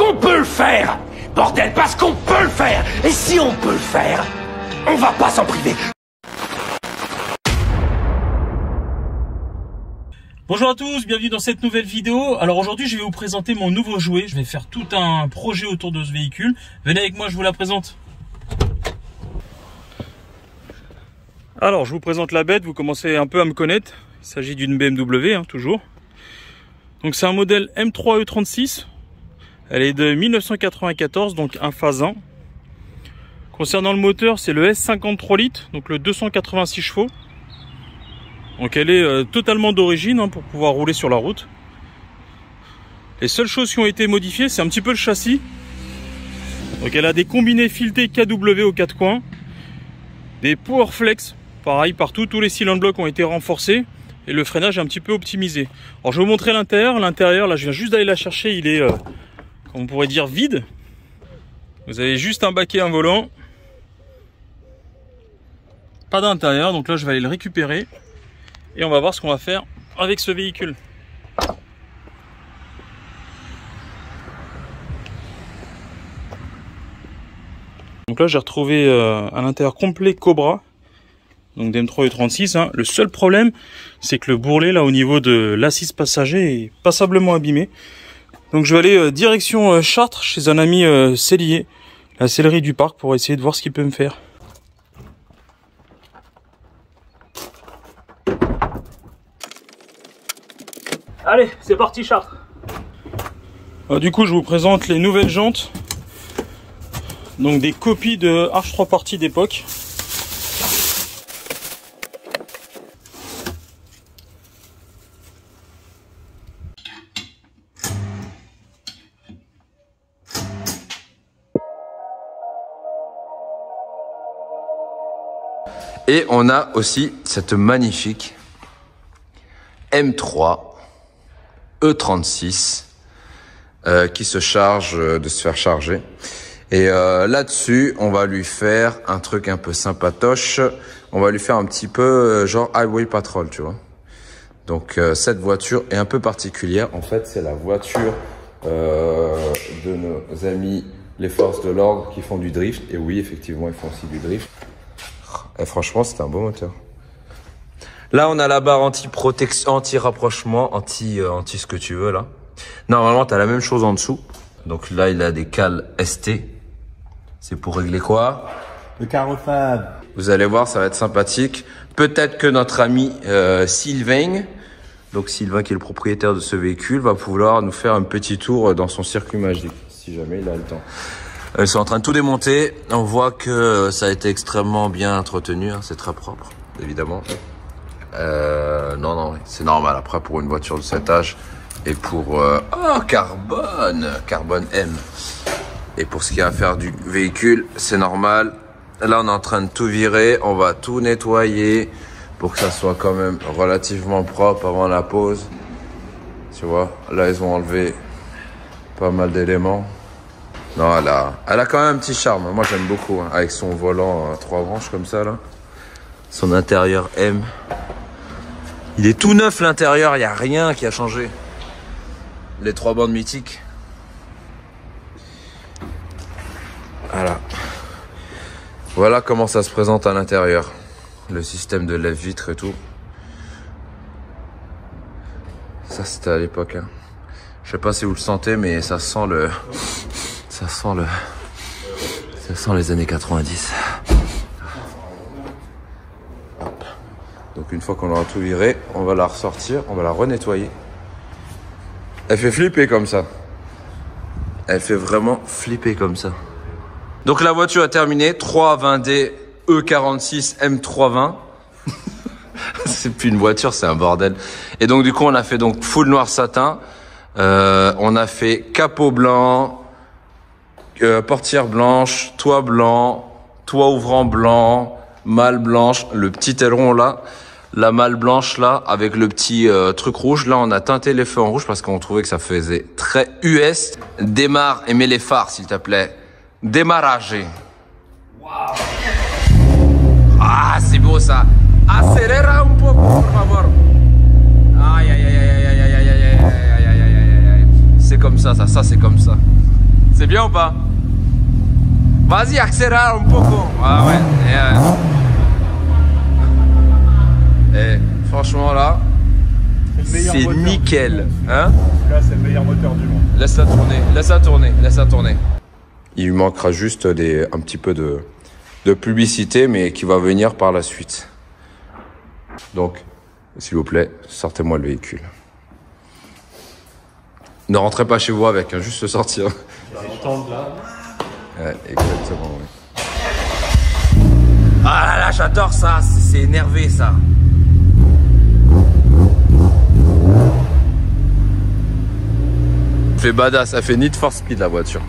qu'on peut le faire. Bordel, parce qu'on peut le faire. Et si on peut le faire, on va pas s'en priver. Bonjour à tous, bienvenue dans cette nouvelle vidéo. Alors aujourd'hui je vais vous présenter mon nouveau jouet. Je vais faire tout un projet autour de ce véhicule. Venez avec moi, je vous la présente. Alors je vous présente la bête, vous commencez un peu à me connaître. Il s'agit d'une BMW, toujours. Donc c'est un modèle M3 E36. Elle est de 1994, donc un phase 1. Concernant le moteur, c'est le S53 litres, donc le 286 chevaux. Donc elle est totalement d'origine pour pouvoir rouler sur la route. Les seules choses qui ont été modifiées, c'est un petit peu le châssis. Donc elle a des combinés filetés KW aux 4 coins. Des Powerflex, pareil partout, tous les cylindres blocs ont été renforcés. Et le freinage est un petit peu optimisé. Alors je vais vous montrer l'intérieur. L'intérieur, là je viens juste d'aller la chercher, il est, comme on pourrait dire, vide. Vous avez juste un baquet, un volant. Pas d'intérieur, donc là je vais aller le récupérer. Et on va voir ce qu'on va faire avec ce véhicule. Donc là j'ai retrouvé à l'intérieur complet Cobra. Donc d'M3 E36. Le seul problème c'est que le bourrelet là au niveau de l'assise passager est passablement abîmé. Donc je vais aller direction Chartres chez un ami sellier, la sellerie du parc, pour essayer de voir ce qu'il peut me faire. Allez, c'est parti Chartres. Du coup, je vous présente les nouvelles jantes. Donc des copies de Arch 3 parties d'époque. Et on a aussi cette magnifique M3 E36 qui se charge de se faire charger. Et là-dessus, on va lui faire un truc un peu sympatoche. On va lui faire un petit peu genre Highway Patrol, tu vois. Donc cette voiture est un peu particulière. En fait, c'est la voiture de nos amis les forces de l'ordre qui font du drift. Et oui, effectivement, ils font aussi du drift. Et franchement, c'est un beau moteur. Là, on a la barre anti-protection, anti-rapprochement, anti ce que tu veux, là. Normalement, tu as la même chose en dessous. Donc là, il a des cales ST. C'est pour régler quoi? Le carrossage. Vous allez voir, ça va être sympathique. Peut-être que notre ami Sylvain, donc Sylvain qui est le propriétaire de ce véhicule, va pouvoir nous faire un petit tour dans son circuit magique, si jamais il a le temps. Ils sont en train de tout démonter. On voit que ça a été extrêmement bien entretenu. C'est très propre, évidemment. Non, c'est normal. Après, pour une voiture de cet âge et pour carbone M. Et pour ce qui a à faire du véhicule, c'est normal. Là, on est en train de tout virer. On va tout nettoyer pour que ça soit quand même relativement propre avant la pause. Tu vois, là, ils ont enlevé pas mal d'éléments. Non, elle a quand même un petit charme. Moi, j'aime beaucoup, avec son volant à 3 branches comme ça, là. Son intérieur M. Il est tout neuf, l'intérieur. Il n'y a rien qui a changé. Les 3 bandes mythiques. Voilà. Voilà comment ça se présente à l'intérieur. Le système de lève-vitre et tout. Ça, c'était à l'époque. Je sais pas si vous le sentez, mais ça sent le... Ça sent les années 90. Hop. Donc une fois qu'on aura tout viré, on va la ressortir, on va la renettoyer. Elle fait flipper comme ça. Elle fait vraiment flipper comme ça. Donc la voiture est terminée. 320D E46 M320. C'est plus une voiture, c'est un bordel. Et donc du coup on a fait donc full noir satin. On a fait capot blanc. Portière blanche, toit blanc, toit ouvrant blanc, malle blanche, le petit aileron là, la malle blanche là, avec le petit truc rouge. Là, on a teinté les feux en rouge parce qu'on trouvait que ça faisait très US. Démarre et mets les phares, s'il te plaît. Démarrage. Wow. Ah, c'est beau ça. Acelera un poco, por favor. Aïe, aïe, aïe, aïe, aïe, aïe, aïe, aïe, aïe, aïe, aïe, aïe. C'est comme ça, ça c'est comme ça. C'est bien ou pas? Vas-y, accélère un poco. Ah ouais. Et franchement là, c'est nickel. Hein? Là, c'est le meilleur moteur du monde. Laisse-la tourner, laisse-la tourner, laisse-la tourner. Il lui manquera juste un petit peu de publicité, mais qui va venir par la suite. Donc, s'il vous plaît, sortez-moi le véhicule. Ne rentrez pas chez vous avec, hein, juste sortir. Ouais, exactement, oui. Ah là là, j'adore ça, c'est énervé ça. Elle fait badass, elle fait Need for Speed la voiture.